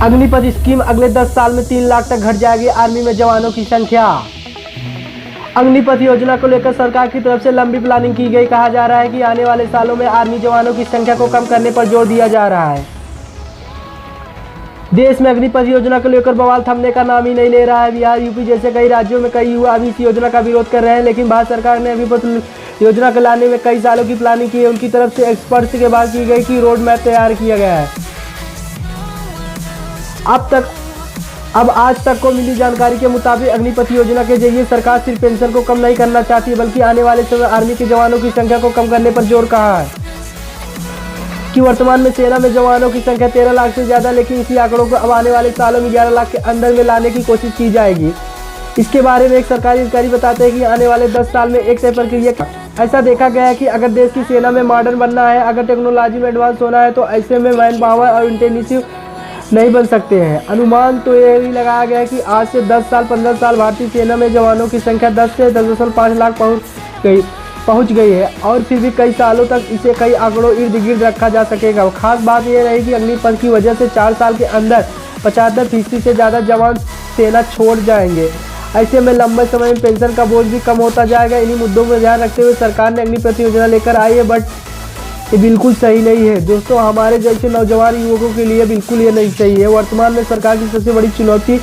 Agnipath scheme अगले 10 साल में 3 लाख तक घट जाएगी आर्मी में जवानों की संख्या। अग्निपथ योजना को लेकर सरकार की तरफ से लंबी प्लानिंग की गई। कहा जा रहा है कि आने वाले सालों में आर्मी जवानों की संख्या को कम करने पर जोर दिया जा रहा है। देश में अग्निपथ योजना को लेकर बवाल थमने का नाम ही नहीं ले रहा है। बिहार, यूपी जैसे कई राज्यों में कई युवा अभी इस योजना का विरोध कर रहे हैं, लेकिन भारत सरकार ने अग्निपथ योजना को लाने में कई सालों की प्लानिंग की है। उनकी तरफ से एक्सपर्ट्स के बाद की गई कि रोड मैप तैयार किया गया है। अब आज तक को मिली जानकारी के मुताबिक अग्निपथ योजना के जरिए सरकार सिर्फ पेंशन को कम नहीं करना चाहती, बल्कि आने वाले समय आर्मी के जवानों की संख्या को कम करने पर जोर कहा है कि वर्तमान में सेना में जवानों की संख्या 13 लाख से ज़्यादा, लेकिन इसी आंकड़ों को अब आने वाले सालों में 11 लाख के अंदर में लाने की कोशिश की जाएगी। इसके बारे में एक सरकारी अधिकारी बताते हैं कि आने वाले 10 साल में एक तय प्रक्रिया। ऐसा देखा गया है कि अगर देश की सेना में मॉडर्न बनना है, अगर टेक्नोलॉजी में एडवांस होना है, तो ऐसे में मैन पावर और इंटेंसिव नहीं बन सकते हैं। अनुमान तो यह भी लगाया गया है कि आज से 10 साल 15 साल भारतीय सेना में जवानों की संख्या 10 से 10.5 लाख पहुंच गई है, और फिर भी कई सालों तक इसे कई आंकड़ों इर्द गिर्द रखा जा सकेगा। खास बात यह रही कि अग्निपथ की वजह से 4 साल के अंदर 75% से ज़्यादा जवान सेना छोड़ जाएंगे। ऐसे में लंबे समय में पेंशन का बोझ भी कम होता जाएगा। इन्हीं मुद्दों को ध्यान रखते हुए सरकार ने अग्निपथ योजना लेकर आई है, बट ये बिल्कुल सही नहीं है दोस्तों। हमारे जैसे नौजवान युवकों के लिए बिल्कुल ये नहीं सही है। वर्तमान में सरकार की सबसे बड़ी चुनौती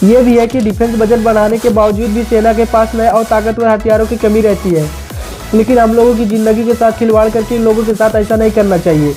ये भी है कि डिफेंस बजट बढ़ाने के बावजूद भी सेना के पास नए और ताकतवर हथियारों की कमी रहती है। लेकिन हम लोगों की ज़िंदगी के साथ खिलवाड़ करके इन लोगों के साथ ऐसा नहीं करना चाहिए।